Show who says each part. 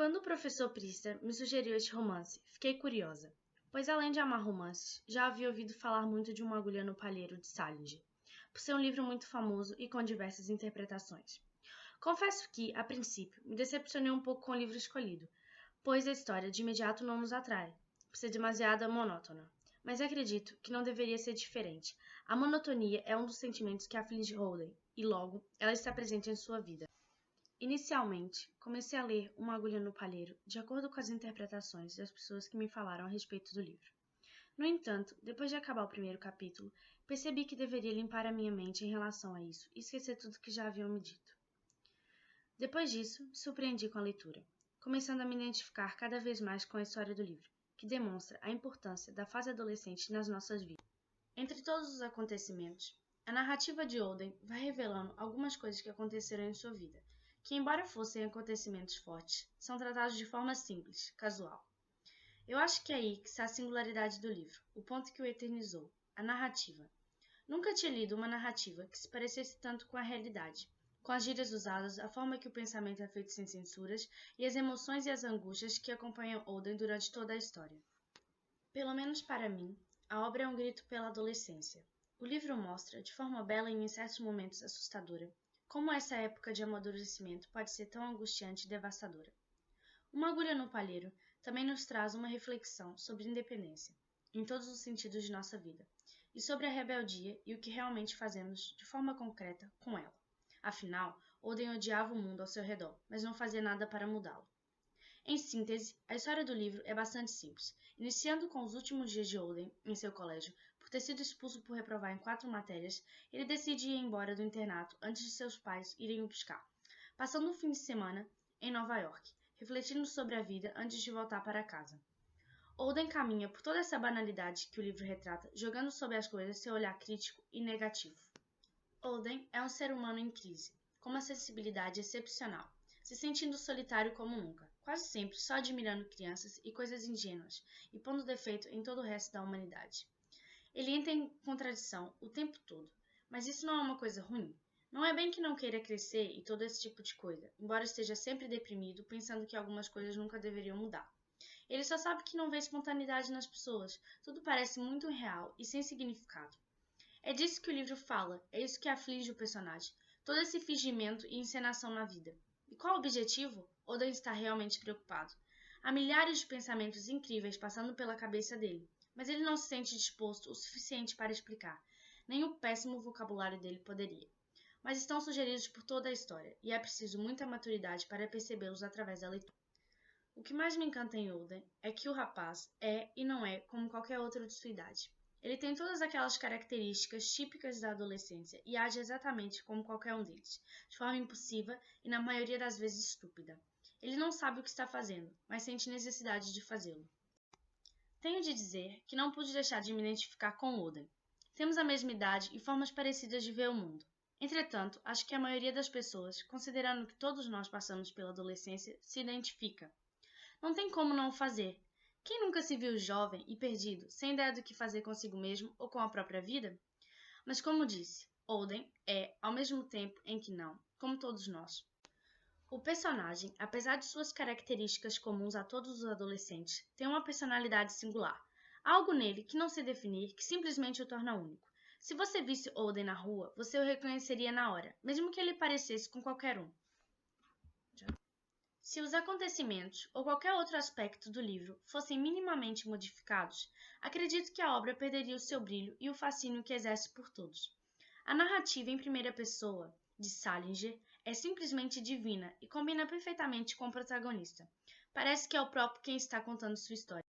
Speaker 1: Quando o professor Priester me sugeriu este romance, fiquei curiosa, pois além de amar romances, já havia ouvido falar muito de Uma Agulha no Palheiro de Salinger, por ser um livro muito famoso e com diversas interpretações. Confesso que, a princípio, me decepcionei um pouco com o livro escolhido, pois a história de imediato não nos atrai, por ser demasiado monótona. Mas acredito que não deveria ser diferente. A monotonia é um dos sentimentos que aflige Holden, e logo, ela está presente em sua vida. Inicialmente, comecei a ler Uma Agulha no Palheiro de acordo com as interpretações das pessoas que me falaram a respeito do livro. No entanto, depois de acabar o primeiro capítulo, percebi que deveria limpar a minha mente em relação a isso e esquecer tudo que já haviam me dito. Depois disso, me surpreendi com a leitura, começando a me identificar cada vez mais com a história do livro, que demonstra a importância da fase adolescente nas nossas vidas. Entre todos os acontecimentos, a narrativa de Holden vai revelando algumas coisas que aconteceram em sua vida, que, embora fossem acontecimentos fortes, são tratados de forma simples, casual. Eu acho que é aí que está a singularidade do livro, o ponto que o eternizou, a narrativa. Nunca tinha lido uma narrativa que se parecesse tanto com a realidade, com as gírias usadas, a forma que o pensamento é feito sem censuras e as emoções e as angústias que acompanham Holden durante toda a história. Pelo menos para mim, a obra é um grito pela adolescência. O livro mostra, de forma bela e em certos momentos assustadora, como essa época de amadurecimento pode ser tão angustiante e devastadora. Uma Agulha no Palheiro também nos traz uma reflexão sobre independência, em todos os sentidos de nossa vida, e sobre a rebeldia e o que realmente fazemos de forma concreta com ela. Afinal, Holden odiava o mundo ao seu redor, mas não fazia nada para mudá-lo. Em síntese, a história do livro é bastante simples, iniciando com os últimos dias de Holden em seu colégio. Por ter sido expulso por reprovar em 4 matérias, ele decide ir embora do internato antes de seus pais irem o buscar, passando um fim de semana em Nova York, refletindo sobre a vida antes de voltar para casa. Holden caminha por toda essa banalidade que o livro retrata, jogando sobre as coisas seu olhar crítico e negativo. Holden é um ser humano em crise, com uma sensibilidade excepcional, se sentindo solitário como nunca, quase sempre só admirando crianças e coisas ingênuas e pondo defeito em todo o resto da humanidade. Ele entra em contradição o tempo todo, mas isso não é uma coisa ruim. Não é bem que não queira crescer e todo esse tipo de coisa, embora esteja sempre deprimido, pensando que algumas coisas nunca deveriam mudar. Ele só sabe que não vê espontaneidade nas pessoas, tudo parece muito real e sem significado. É disso que o livro fala, é isso que aflige o personagem, todo esse fingimento e encenação na vida. E qual o objetivo? Holden está realmente preocupado. Há milhares de pensamentos incríveis passando pela cabeça dele, mas ele não se sente disposto o suficiente para explicar. Nem o péssimo vocabulário dele poderia. Mas estão sugeridos por toda a história, e é preciso muita maturidade para percebê-los através da leitura. O que mais me encanta em Holden é que o rapaz é e não é como qualquer outro de sua idade. Ele tem todas aquelas características típicas da adolescência e age exatamente como qualquer um deles, de forma impulsiva e na maioria das vezes estúpida. Ele não sabe o que está fazendo, mas sente necessidade de fazê-lo. Tenho de dizer que não pude deixar de me identificar com Holden. Temos a mesma idade e formas parecidas de ver o mundo. Entretanto, acho que a maioria das pessoas, considerando que todos nós passamos pela adolescência, se identifica. Não tem como não o fazer. Quem nunca se viu jovem e perdido, sem ideia do que fazer consigo mesmo ou com a própria vida? Mas como disse, Holden é, ao mesmo tempo em que não, como todos nós. O personagem, apesar de suas características comuns a todos os adolescentes, tem uma personalidade singular. Algo nele que não sei definir, que simplesmente o torna único. Se você visse Holden na rua, você o reconheceria na hora, mesmo que ele parecesse com qualquer um. Se os acontecimentos ou qualquer outro aspecto do livro fossem minimamente modificados, acredito que a obra perderia o seu brilho e o fascínio que exerce por todos. A narrativa em primeira pessoa, de Salinger, é simplesmente divina e combina perfeitamente com o protagonista. Parece que é o próprio quem está contando sua história.